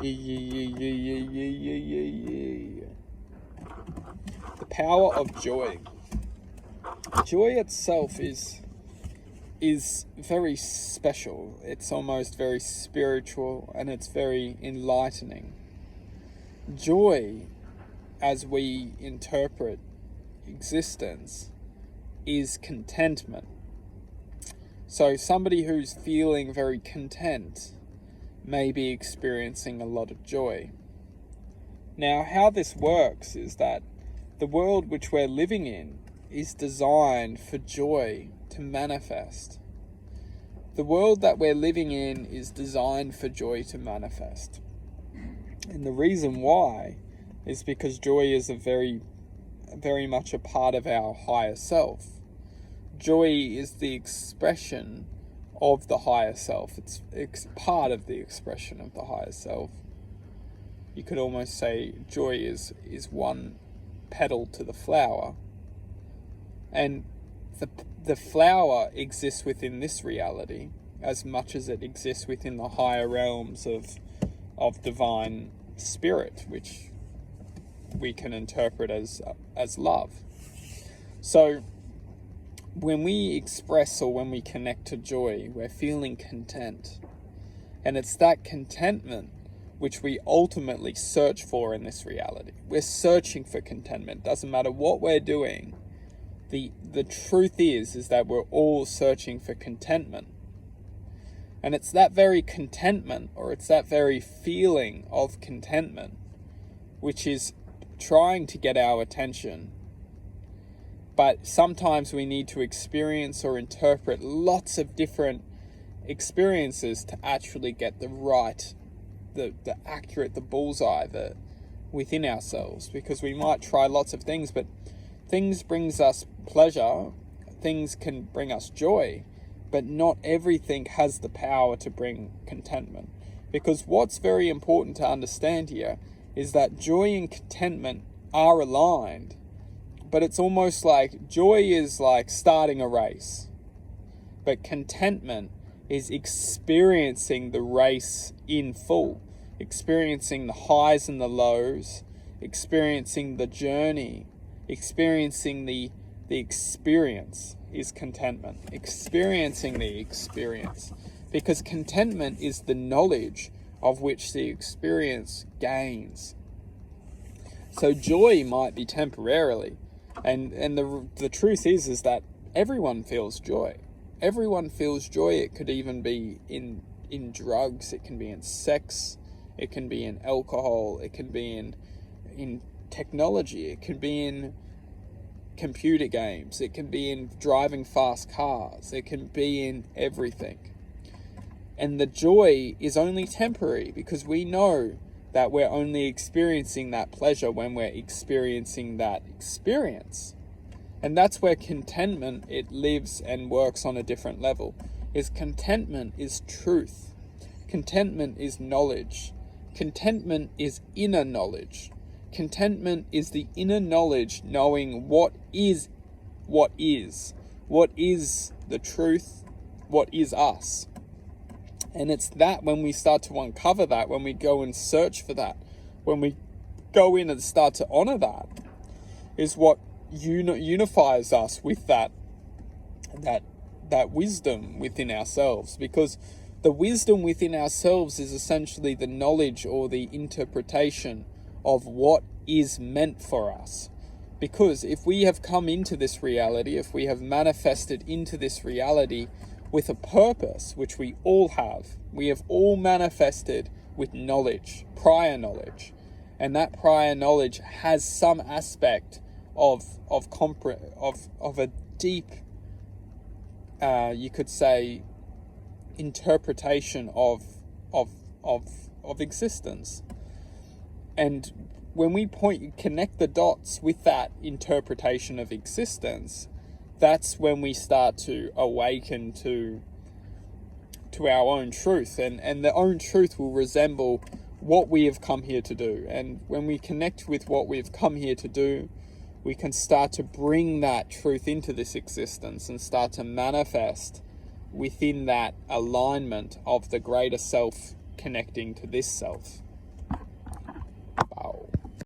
The power of joy. Joy itself is very special. It's almost very spiritual, and it's very enlightening. Joy, as we interpret existence, is contentment. So somebody who's feeling very content may be experiencing a lot of joy. Now, how this works is that the world which we're living in is designed for joy to manifest. The world that we're living in is designed for joy to manifest. And the reason why is because joy is very much a part of our higher self. Joy is the expression of the higher self. It's part of the expression of the higher self. You could almost say joy is one petal to the flower. And the flower exists within this reality as much as it exists within the higher realms of divine spirit, which we can interpret as love. So when we express or when we connect to joy, we're feeling content. And it's that contentment which we ultimately search for in this reality. We're searching for contentment. Doesn't matter what we're doing. The truth is that we're all searching for contentment. And it's that very contentment, or it's that very feeling of contentment, which is trying to get our attention. But sometimes we need to experience or interpret lots of different experiences to actually get the right, the accurate, the bullseye within ourselves. Because we might try lots of things, but things brings us pleasure, things can bring us joy, but not everything has the power to bring contentment. Because what's very important to understand here is that joy and contentment are aligned, but it's almost like joy is like starting a race, but contentment is experiencing the race in full, experiencing the highs and the lows, experiencing the journey, experiencing the experience is contentment. Experiencing the experience. Because contentment is the knowledge of which the experience gains. So joy might be temporarily. And the truth is that everyone feels joy. Everyone feels joy. It could even be in drugs. It can be in sex. It can be in alcohol. It can be in technology. It can be in computer games. It can be in driving fast cars. It can be in everything. And the joy is only temporary, because we know that we're only experiencing that pleasure when we're experiencing that experience. And that's where contentment, it lives and works on a different level. Contentment is truth. Contentment is knowledge. Contentment is inner knowledge. Contentment is the inner knowledge, knowing what is the truth, what is us. And it's that when we start to uncover that, when we go and search for that, when we go in and start to honor that, is what unifies us with that wisdom within ourselves. Because the wisdom within ourselves is essentially the knowledge or the interpretation of what is meant for us. Because if we have come into this reality, if we have manifested into this reality with a purpose, which we all have all manifested with knowledge, prior knowledge, and that prior knowledge has some aspect of a deep, you could say, interpretation of existence. And when we connect the dots with that interpretation of existence, that's when we start to awaken to our own truth, and the own truth will resemble what we have come here to do. And when we connect with what we've come here to do, we can start to bring that truth into this existence and start to manifest within that alignment of the greater self connecting to this self.